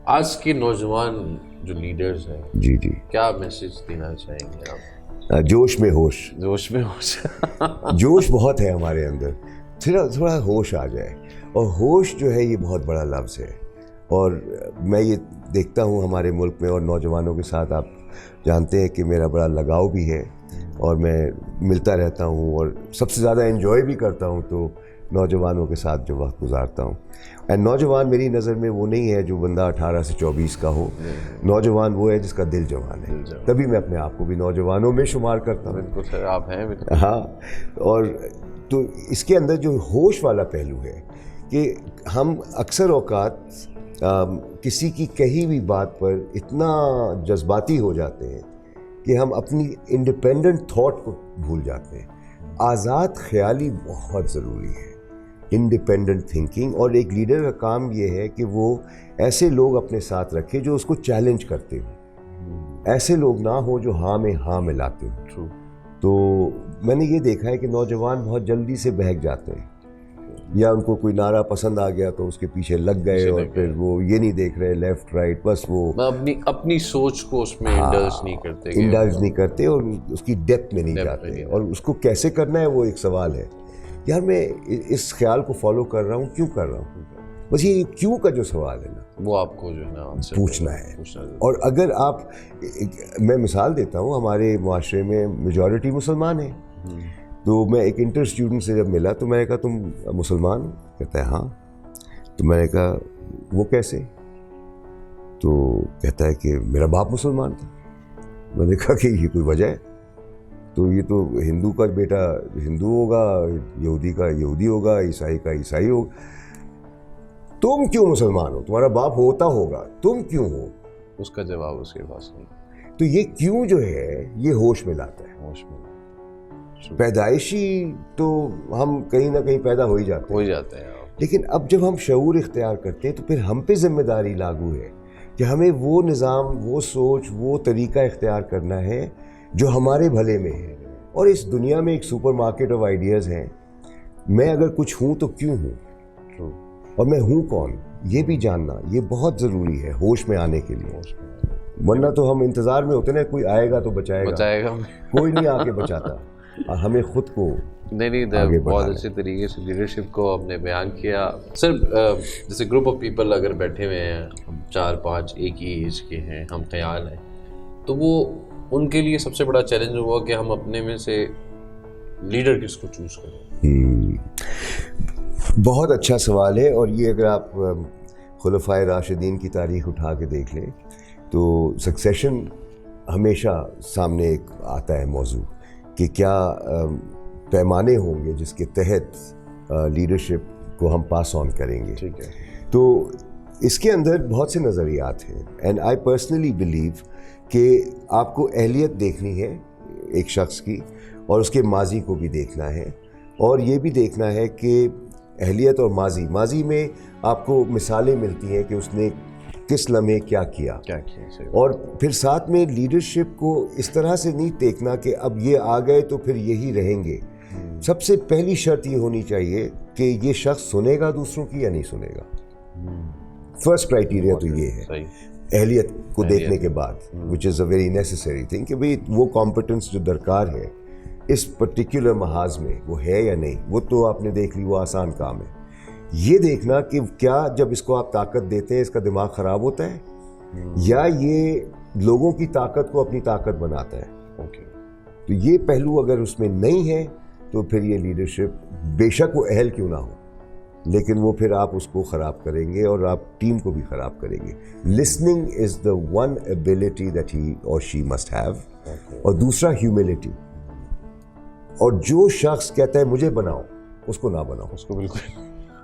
آج کے نوجوان جو لیڈرز ہیں جی جی کیا میسج دینا چاہیں گے آپ؟ جوش میں ہوش. جوش میں ہوش. جوش بہت ہے ہمارے اندر, تھوڑا ہوش آ جائے. اور ہوش جو ہے یہ بہت بڑا لفظ ہے, اور میں یہ دیکھتا ہوں ہمارے ملک میں اور نوجوانوں کے ساتھ. آپ جانتے ہیں کہ میرا بڑا لگاؤ بھی ہے اور میں ملتا رہتا ہوں اور سب سے زیادہ انجوائے بھی کرتا ہوں تو نوجوانوں کے ساتھ جو وقت گزارتا ہوں. اینڈ نوجوان میری نظر میں وہ نہیں ہے جو بندہ 18 سے 24 کا ہو. نوجوان وہ ہے جس کا دل جوان ہے. تبھی میں اپنے آپ کو بھی نوجوانوں میں شمار کرتا ہوں. بالکل سر, آپ ہیں بالکل. ہاں, اور تو اس کے اندر جو ہوش والا پہلو ہے کہ ہم اکثر اوقات کسی کی کہی ہوئی بات پر اتنا جذباتی ہو جاتے ہیں کہ ہم اپنی انڈیپینڈنٹ تھاٹ کو بھول جاتے ہیں. آزاد خیالی بہت ضروری ہے, انڈیپینڈنٹ تھنکنگ. اور ایک لیڈر کا کام یہ ہے کہ وہ ایسے لوگ اپنے ساتھ رکھے جو اس کو چیلنج کرتے ہوں, ایسے لوگ نہ ہوں جو ہاں میں ہاں ملاتے ہوں. تو میں نے یہ دیکھا ہے کہ نوجوان بہت جلدی سے بہک جاتے ہیں, یا ان کو کوئی نعرہ پسند آ گیا تو اس کے پیچھے لگ گئے اور پھر وہ یہ نہیں دیکھ رہے لیفٹ رائٹ, بس وہ اپنی سوچ کو اس میں انڈلج نہیں کرتے اور اس کی ڈیپتھ میں نہیں جاتے. اور اس کو کیسے کرنا ہے وہ ایک سوال ہے. یار میں اس خیال کو فالو کر رہا ہوں, کیوں کر رہا ہوں, بس یہ کیوں کا جو سوال ہے نا وہ آپ کو جو ہے نا پوچھنا ہے. اور اگر آپ, میں مثال دیتا ہوں, ہمارے معاشرے میں میجورٹی مسلمان ہیں. تو میں ایک انٹر اسٹوڈنٹ سے جب ملا تو میں نے کہا تم مسلمان ہو؟ کہتا ہے ہاں. تو میں نے کہا وہ کیسے؟ تو کہتا ہے کہ میرا باپ مسلمان تھا. میں نے کہا کہ یہ کوئی وجہ ہے؟ تو یہ تو ہندو کا بیٹا ہندو ہوگا, یہودی کا یہودی ہوگا, عیسائی کا عیسائی ہوگا. تم کیوں مسلمان ہو؟ تمہارا باپ ہوتا ہوگا, تم کیوں ہو؟ اس کا جواب اس کے پاس نہیں. تو یہ کیوں جو ہے یہ ہوش میں لاتا ہے. ہوش میں پیدائشی تو ہم کہیں نہ کہیں پیدا ہو ہی جاتے ہیں, لیکن اب جب ہم شعور اختیار کرتے ہیں تو پھر ہم پہ ذمہ داری لاگو ہے کہ ہمیں وہ نظام, وہ سوچ, وہ طریقہ اختیار کرنا ہے جو ہمارے بھلے میں ہے. اور اس دنیا میں ایک سپر مارکیٹ آف آئیڈیاز ہیں. میں اگر کچھ ہوں تو کیوں ہوں, اور میں ہوں کون, یہ بھی جاننا یہ بہت ضروری ہے ہوش میں آنے کے لیے. ورنہ تو ہم انتظار میں ہوتے نا کوئی آئے گا تو بچائے گا, کوئی نہیں آ کے بچاتا. ہمیں خود کو نہیں بہت اچھے طریقے سے لیڈرشپ کو ہم نے بیان کیا. سر جیسے گروپ آف پیپل اگر بیٹھے ہوئے ہیں, 4-5 ایک ہی ایج کے ہیں, ہم خیال ہیں, تو وہ ان کے لیے سب سے بڑا چیلنج ہوا کہ ہم اپنے میں سے لیڈر کس کو چوز کریں. بہت اچھا سوال ہے. اور یہ اگر آپ خلفائے راشدین کی تاریخ اٹھا کے دیکھ لیں تو سکسیشن ہمیشہ سامنے ایک آتا ہے موضوع کہ کیا پیمانے ہوں گے جس کے تحت لیڈرشپ کو ہم پاس آن کریں گے. ٹھیک ہے. تو اس کے اندر بہت سے نظریات ہیں. اینڈ آئی پرسنلی بلیو کہ آپ کو اہلیت دیکھنی ہے ایک شخص کی, اور اس کے ماضی کو بھی دیکھنا ہے, اور یہ بھی دیکھنا ہے کہ اہلیت اور ماضی میں آپ کو مثالیں ملتی ہیں کہ اس نے کس لمحے کیا کیا. اور پھر ساتھ میں لیڈرشپ کو اس طرح سے نہیں دیکھنا کہ اب یہ آ گئے تو پھر یہی رہیں گے. سب سے پہلی شرط یہ ہونی چاہیے کہ یہ شخص سنے گا دوسروں کی یا نہیں سنے گا. فرسٹ کرائٹیریا تو یہ ہے اہلیت کو دیکھنے کے بعد, وچ از اے ویری نیسیسری تھنگ, کہ بھئی وہ کمپٹنس جو درکار ہے اس پرٹیکولر محاذ میں وہ ہے یا نہیں. وہ تو آپ نے دیکھ لی, وہ آسان کام ہے. یہ دیکھنا کہ کیا جب اس کو آپ طاقت دیتے ہیں اس کا دماغ خراب ہوتا ہے, یا یہ لوگوں کی طاقت کو اپنی طاقت بناتا ہے. تو یہ پہلو اگر اس میں نہیں ہے تو پھر یہ لیڈرشپ بے شک وہ اہل کیوں نہ ہو, لیکن وہ پھر آپ اس کو خراب کریں گے اور آپ ٹیم کو بھی خراب کریں گے. Listening is the one ability that he اور شی مسٹ ہیو. اور دوسرا ہیوملٹی. اور جو شخص کہتا ہے مجھے بناؤ, اس کو نہ بناؤ. اس کو بالکل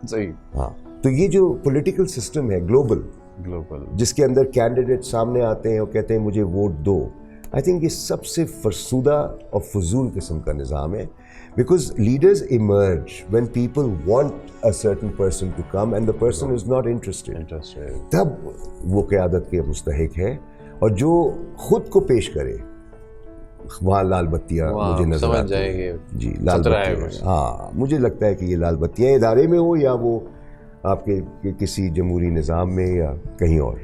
صحیح. ہاں, تو یہ جو پولیٹیکل سسٹم ہے گلوبل جس کے اندر کینڈیڈیٹ سامنے آتے ہیں اور کہتے ہیں مجھے ووٹ دو, آئی تھنک یہ سب سے فرسودہ اور فضول قسم کا نظام ہے. Because leaders emerge when people want a certain person to come and the person is not interested, تب وہ قیادت کے مستحق ہے. اور جو خود کو پیش کرے, وہاں لال بتیاں مجھے نظر آتی ہیں. جی لال بتیاں, ہاں مجھے لگتا ہے کہ یہ لال بتیاں ادارے میں ہو یا وہ آپ کے کسی جمہوری نظام میں یا کہیں اور.